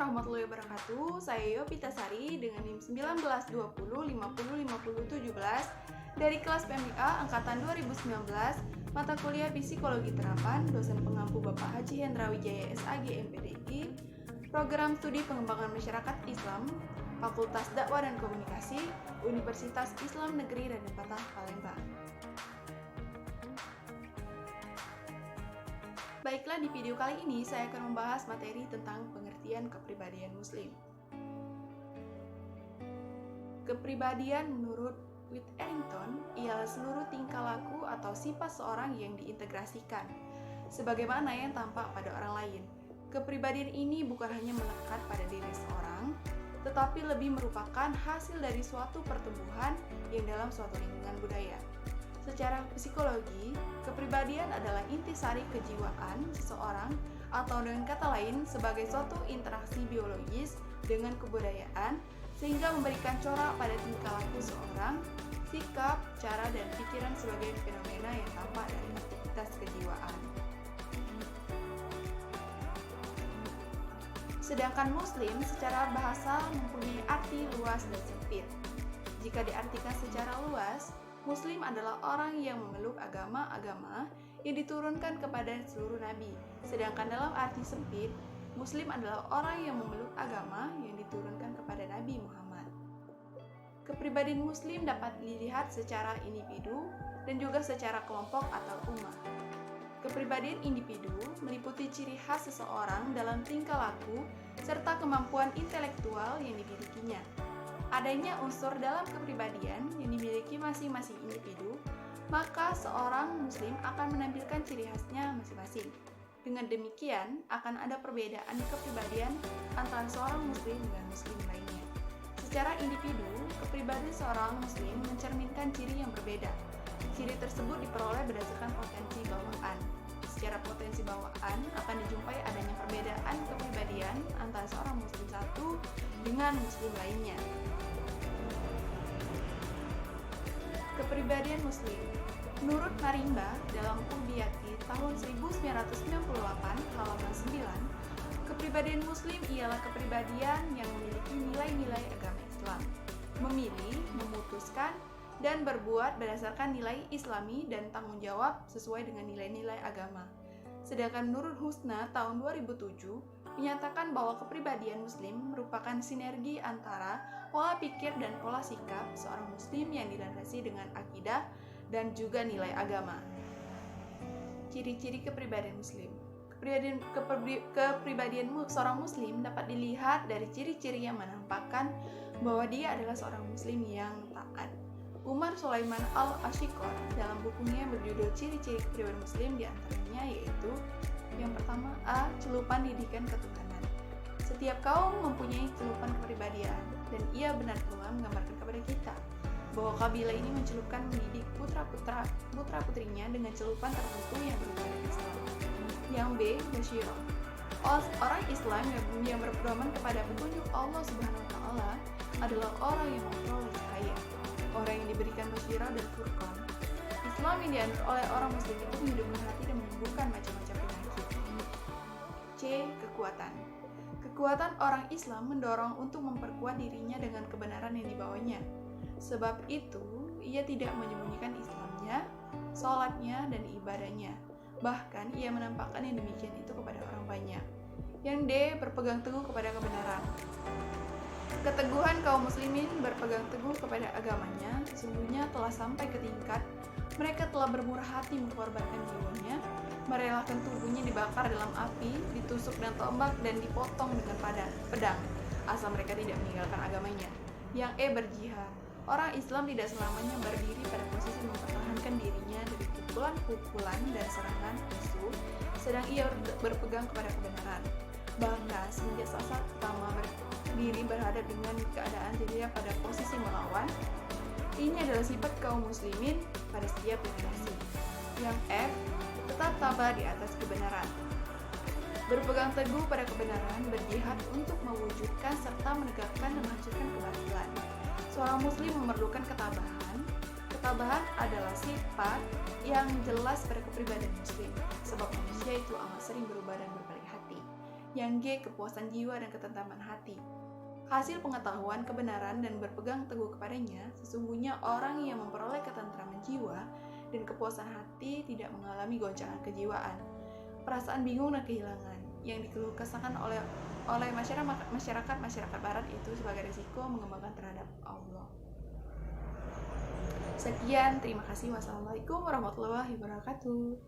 warahmatullahi wabarakatuh. Saya Yopita Sari dengan NIM 1920505017 dari kelas PMIA angkatan 2019, mata kuliah Psikologi Terapan, dosen pengampu Bapak Haji Hendra Wijaya SAG MPDI, program studi pengembangan masyarakat Islam, Fakultas Dakwah dan Komunikasi, Universitas Islam Negeri Raden Patah, Palembang. Baiklah, di video kali ini saya akan membahas materi tentang pengertian kepribadian Muslim. Kepribadian menurut Witherington ialah seluruh tingkah laku atau sifat seorang yang diintegrasikan, sebagaimana yang tampak pada orang lain. Kepribadian ini bukan hanya melekat pada diri seorang, tetapi lebih merupakan hasil dari suatu pertumbuhan yang dalam suatu lingkungan budaya. Secara psikologi, kepribadian adalah intisari kejiwaan seseorang atau dengan kata lain sebagai suatu interaksi biologis dengan kebudayaan sehingga memberikan corak pada tingkah laku seorang, sikap, cara, dan pikiran sebagai fenomena yang tampak dari aktivitas kejiwaan. Sedangkan Muslim secara bahasa mempunyai arti luas dan sempit. Jika diartikan secara luas, Muslim adalah orang yang memeluk agama-agama yang diturunkan kepada seluruh nabi. Sedangkan dalam arti sempit, Muslim adalah orang yang memeluk agama yang diturunkan kepada Nabi Muhammad. Kepribadian Muslim dapat dilihat secara individu dan juga secara kelompok atau umat. Kepribadian individu meliputi ciri khas seseorang dalam tingkah laku serta kemampuan intelektual yang dimilikinya. Adanya unsur dalam kepribadian yang dimiliki masing-masing individu, maka seorang Muslim akan menampilkan ciri khasnya masing-masing. Dengan demikian, akan ada perbedaan kepribadian antara seorang Muslim dengan Muslim lainnya. Secara individu, kepribadian seorang Muslim mencerminkan ciri yang berbeda. Ciri tersebut diperoleh berdasarkan potensi bawaan. Secara potensi bawaan akan dijumpai adanya perbedaan kepribadian antara seorang Muslim satu dengan Muslim lainnya. Kepribadian Muslim. Menurut Marimba dalam Ubiyati tahun 1998 halaman 9, kepribadian Muslim ialah kepribadian yang memiliki nilai-nilai agama Islam, memilih, memutuskan, dan berbuat berdasarkan nilai Islami dan tanggung jawab sesuai dengan nilai-nilai agama. Sedangkan menurut Husna tahun 2007 menyatakan bahwa kepribadian Muslim merupakan sinergi antara pola pikir dan pola sikap seorang Muslim yang dilandasi dengan akidah dan juga nilai agama. Ciri-ciri kepribadian Muslim. Kepribadian seorang Muslim dapat dilihat dari ciri-ciri yang menampakkan bahwa dia adalah seorang Muslim yang taat. Umar Sulaiman Al-Ashikor dalam bukunya berjudul Ciri-ciri Kepribadian Muslim diantaranya yaitu yang pertama, A. Celupan didikan ketuhanan. Setiap kaum mempunyai celupan kepribadian, dan ia benar-benar menggambarkan kepada kita bahwa kabilah ini mencelupkan mendidik putra-putrinya dengan celupan tertentu yang berubah dari Islam. Yang B. Basyirah. Orang Islam yang berpedoman kepada petunjuk Allah Subhanahu wa Ta'ala adalah orang yang memperoleh cahaya. Orang yang diberikan basyirah dan furqan. Islam yang dianut oleh orang Muslim itu menghidupkan hati dan menyembuhkan macam-macam penyakit. C. Kekuatan. Kekuatan orang Islam mendorong untuk memperkuat dirinya dengan kebenaran yang dibawanya. Sebab itu, ia tidak menyembunyikan Islamnya, sholatnya, dan ibadahnya. Bahkan, ia menampakkan yang demikian itu kepada orang banyak. Yang D. Berpegang teguh kepada kebenaran. Keteguhan kaum muslimin berpegang teguh kepada agamanya sesungguhnya telah sampai ke tingkat mereka telah bermurah hati mengorbankan jiwanya, merelakan tubuhnya dibakar dalam api, ditusuk dengan tombak, dan dipotong dengan pedang, asal mereka tidak meninggalkan agamanya. Yang E. Berjihad. Orang Islam tidak selamanya berdiri pada posisi mempertahankan dirinya dari pukulan-pukulan dan serangan musuh, sedang ia berpegang kepada kebenaran. Bahkan semenjak saat pertama berdiri berhadap dengan keadaan tidak pada posisi melawan, ini adalah sifat kaum muslimin pada setiap generasi. Yang F. Tetap tabah di atas kebenaran. Berpegang teguh pada kebenaran, berjihad untuk mewujudkan serta menegakkan dan menghancurkan kebatilan. Seorang muslim memerlukan ketabahan. Ketabahan adalah sifat yang jelas pada kepribadian muslim, sebab manusia itu amat sering berubah dan berbalik hati. Yang G, kepuasan jiwa dan ketentraman hati. Hasil pengetahuan kebenaran dan berpegang teguh kepadanya, sesungguhnya orang yang memperoleh ketentraman jiwa dan kepuasan hati tidak mengalami goncangan kejiwaan, perasaan bingung dan kehilangan yang dikeluh kesahkan oleh masyarakat barat itu sebagai risiko mengembangkan terhadap Allah. Sekian, terima kasih. Wassalamualaikum warahmatullahi wabarakatuh.